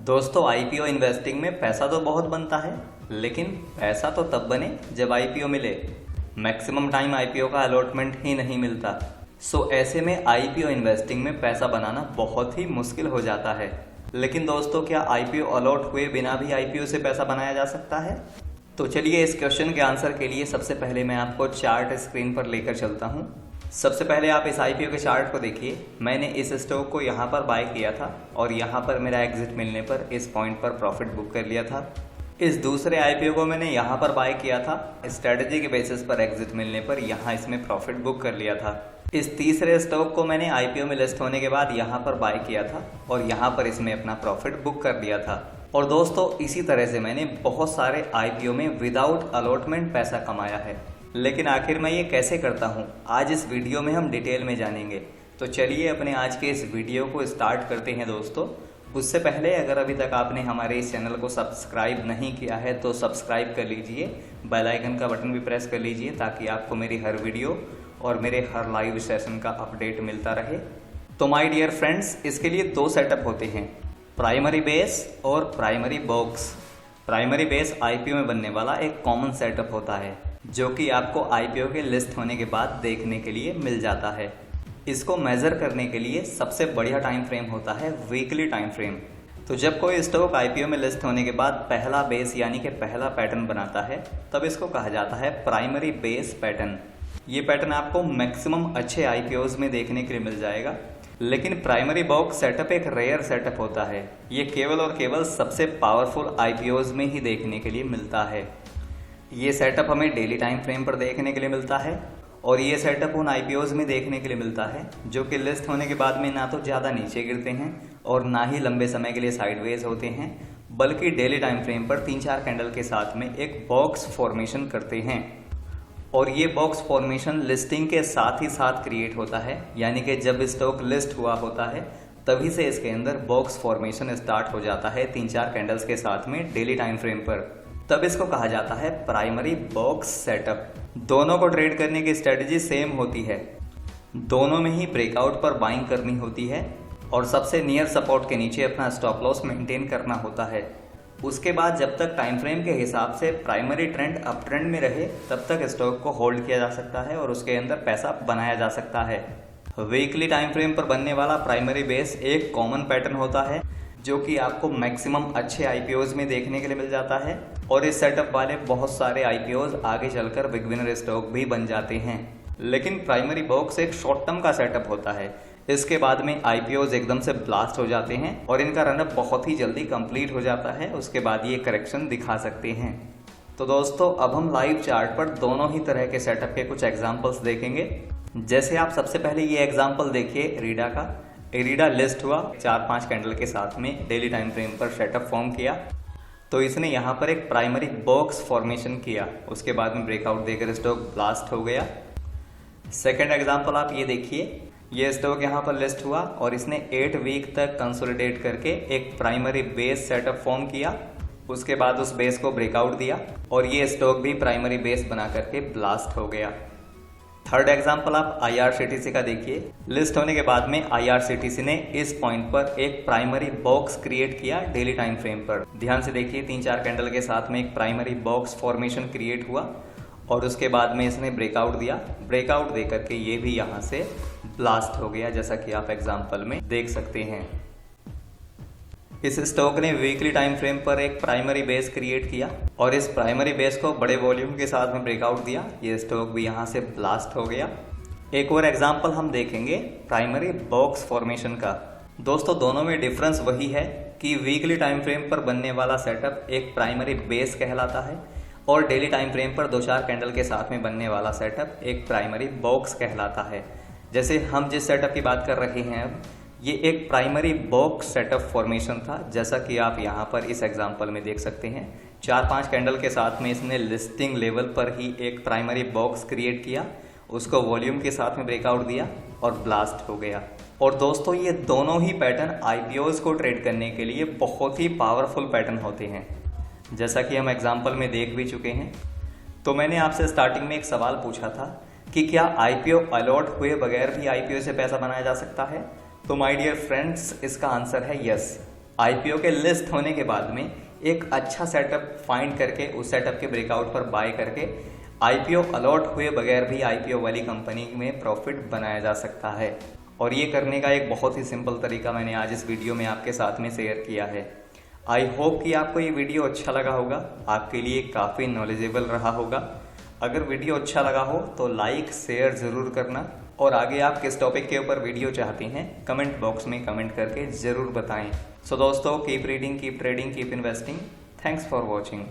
दोस्तों IPO investing में पैसा तो बहुत बनता है, लेकिन पैसा तो तब बने जब आईपीओ मिले। मैक्सिमम टाइम आईपीओ का अलॉटमेंट ही नहीं मिलता। ऐसे में आईपीओ इन्वेस्टिंग में पैसा बनाना बहुत ही मुश्किल हो जाता है। लेकिन दोस्तों, क्या आईपीओ अलॉट हुए बिना भी आईपीओ से पैसा बनाया जा सकता है? तो चलिए इस क्वेश्चन के आंसर के लिए सबसे पहले मैं आपको चार्ट स्क्रीन पर लेकर चलता हूँ। सबसे पहले आप इस आईपीओ के चार्ट को देखिए। मैंने इस स्टॉक को यहाँ पर बाय किया था और यहाँ पर मेरा एग्जिट मिलने पर इस पॉइंट पर प्रॉफिट बुक कर लिया था। इस दूसरे आईपीओ को मैंने यहाँ पर बाय किया था, स्ट्रेटजी के बेसिस पर एग्जिट मिलने पर यहाँ इसमें प्रॉफिट बुक कर लिया था। इस तीसरे स्टॉक को मैंने आईपीओ में लिस्ट होने के बाद यहाँ पर बाय किया था और यहाँ पर इसमें अपना प्रॉफिट बुक कर लिया था। और दोस्तों, इसी तरह से मैंने बहुत सारे आईपीओ में विदाउट अलॉटमेंट पैसा कमाया है। लेकिन आखिर मैं ये कैसे करता हूँ, आज इस वीडियो में हम डिटेल में जानेंगे। तो चलिए अपने आज के इस वीडियो को स्टार्ट करते हैं। दोस्तों, उससे पहले अगर अभी तक आपने हमारे इस चैनल को सब्सक्राइब नहीं किया है तो सब्सक्राइब कर लीजिए, बेल आइकन का बटन भी प्रेस कर लीजिए ताकि आपको मेरी हर वीडियो और मेरे हर लाइव सेशन का अपडेट मिलता रहे। तो माय डियर फ्रेंड्स, इसके लिए दो सेटअप होते हैं, प्राइमरी बेस और primary box. Primary base IPO में बनने वाला एक कॉमन सेटअप होता है जो कि आपको आईपीओ के लिस्ट होने के बाद देखने के लिए मिल जाता है। इसको मेजर करने के लिए सबसे बढ़िया टाइम फ्रेम होता है वीकली टाइम फ्रेम। तो जब कोई स्टॉक आईपीओ में लिस्ट होने के बाद पहला बेस यानी कि पहला पैटर्न बनाता है, तब इसको कहा जाता है प्राइमरी बेस पैटर्न। ये पैटर्न आपको मैक्सिमम अच्छे आईपीओज में देखने के लिए मिल जाएगा। लेकिन प्राइमरी बॉक्स सेटअप एक रेयर सेटअप होता है। ये केवल और केवल सबसे पावरफुल आईपीओज में ही देखने के लिए मिलता है। ये सेटअप हमें डेली टाइम फ्रेम पर देखने के लिए मिलता है और ये सेटअप उन आईपीओज में देखने के लिए मिलता है जो कि लिस्ट होने के बाद में ना तो ज़्यादा नीचे गिरते हैं और ना ही लंबे समय के लिए साइडवेज होते हैं, बल्कि डेली टाइम फ्रेम पर 3-4 कैंडल के साथ में एक बॉक्स फॉर्मेशन करते हैं। और ये बॉक्स फॉर्मेशन लिस्टिंग के साथ ही साथ क्रिएट होता है, यानी कि जब स्टॉक लिस्ट हुआ होता है तभी से इसके अंदर बॉक्स फॉर्मेशन स्टार्ट हो जाता है 3-4 कैंडल्स के साथ में डेली टाइम फ्रेम पर। तब इसको कहा जाता है प्राइमरी बॉक्स सेटअप। दोनों को ट्रेड करने की स्ट्रेटजी सेम होती है। दोनों में ही ब्रेकआउट पर बाइंग करनी होती है और सबसे नियर सपोर्ट के नीचे अपना स्टॉप लॉस मेंटेन करना होता है। उसके बाद जब तक टाइम फ्रेम के हिसाब से प्राइमरी ट्रेंड अप ट्रेंड में रहे, तब तक स्टॉक को होल्ड किया जा सकता है और उसके अंदर पैसा बनाया जा सकता है। वीकली टाइम फ्रेम पर बनने वाला प्राइमरी बेस एक कॉमन पैटर्न होता है जो कि आपको मैक्सिमम अच्छे आईपीओज में देखने के लिए मिल जाता है। और इस सेटअप वाले बहुत सारे आईपीओज आगे चलकर बिग विनर स्टॉक भी बन जाते हैं। लेकिन प्राइमरी बॉक्स एक शॉर्ट टर्म का सेटअप होता है। इसके बाद में आईपीओज एकदम से ब्लास्ट हो जाते हैं और इनका रनअप बहुत ही जल्दी कंप्लीट हो जाता है। उसके बाद ये करेक्शन दिखा सकते हैं। तो दोस्तों, अब हम लाइव चार्ट पर दोनों ही तरह के सेटअप के कुछ एग्जाम्पल्स देखेंगे। जैसे आप सबसे पहले ये एग्जाम्पल देखिए इरीडा का। इरीडा लिस्ट हुआ 4-5 कैंडल के साथ में डेली टाइम फ्रेम पर सेटअप फॉर्म किया, तो इसने यहाँ पर एक प्राइमरी बॉक्स फॉर्मेशन किया। उसके बाद में ब्रेकआउट देकर स्टॉक ब्लास्ट हो गया। सेकंड एग्जांपल आप ये देखिए, ये स्टॉक यहाँ पर लिस्ट हुआ और इसने 8 वीक तक कंसोलिडेट करके एक प्राइमरी बेस सेटअप फॉर्म किया। उसके बाद उस बेस को ब्रेकआउट दिया और ये स्टॉक भी प्राइमरी बेस बना करके ब्लास्ट हो गया। थर्ड एग्जांपल आप IRCTC का देखिए। लिस्ट होने के बाद में IRCTC ने इस पॉइंट पर एक प्राइमरी बॉक्स क्रिएट किया डेली टाइम फ्रेम पर। ध्यान से देखिए, 3-4 कैंडल के साथ में एक प्राइमरी बॉक्स फॉर्मेशन क्रिएट हुआ और उसके बाद में इसने ब्रेकआउट दिया। ब्रेकआउट दे करके ये भी यहाँ से ब्लास्ट हो गया, जैसा कि आप एग्जाम्पल में देख सकते हैं। इस स्टॉक ने वीकली टाइम फ्रेम पर एक प्राइमरी बेस क्रिएट किया और इस प्राइमरी बेस को बड़े वॉल्यूम के साथ में ब्रेकआउट दिया। ये स्टॉक भी यहाँ से ब्लास्ट हो गया। एक और एग्जांपल हम देखेंगे प्राइमरी बॉक्स फॉर्मेशन का। दोस्तों, दोनों में डिफरेंस वही है कि वीकली टाइम फ्रेम पर बनने वाला सेटअप एक प्राइमरी बेस कहलाता है और डेली टाइम फ्रेम पर 2-4 कैंडल के साथ में बनने वाला सेटअप एक प्राइमरी बॉक्स कहलाता है। जैसे हम जिस सेटअप की बात कर रहे हैं अब, ये एक प्राइमरी बॉक्स सेटअप फॉर्मेशन था, जैसा कि आप यहाँ पर इस एग्जांपल में देख सकते हैं। 4-5 कैंडल के साथ में इसने लिस्टिंग लेवल पर ही एक प्राइमरी बॉक्स क्रिएट किया, उसको वॉल्यूम के साथ में ब्रेकआउट दिया और ब्लास्ट हो गया। और दोस्तों, ये दोनों ही पैटर्न आईपीओज को ट्रेड करने के लिए बहुत ही पावरफुल पैटर्न होते हैं, जैसा कि हम एग्जाम्पल में देख भी चुके हैं। तो मैंने आपसे स्टार्टिंग में एक सवाल पूछा था कि क्या आईपीओ अलॉट हुए बगैर भी आईपीओ से पैसा बनाया जा सकता है? तो माय डियर फ्रेंड्स, इसका आंसर है यस। आईपीओ के लिस्ट होने के बाद में एक अच्छा सेटअप फाइंड करके उस सेटअप के ब्रेकआउट पर बाय करके आईपीओ अलॉट हुए बगैर भी आईपीओ वाली कंपनी में प्रॉफिट बनाया जा सकता है। और ये करने का एक बहुत ही सिंपल तरीका मैंने आज इस वीडियो में आपके साथ में शेयर किया है। आई होप कि आपको ये वीडियो अच्छा लगा होगा, आपके लिए काफ़ी नॉलेजेबल रहा होगा। अगर वीडियो अच्छा लगा हो तो लाइक शेयर ज़रूर करना, और आगे आप किस टॉपिक के ऊपर वीडियो चाहते हैं कमेंट बॉक्स में कमेंट करके ज़रूर बताएं। सो दोस्तों, keep reading, keep trading, keep investing. Thanks for watching.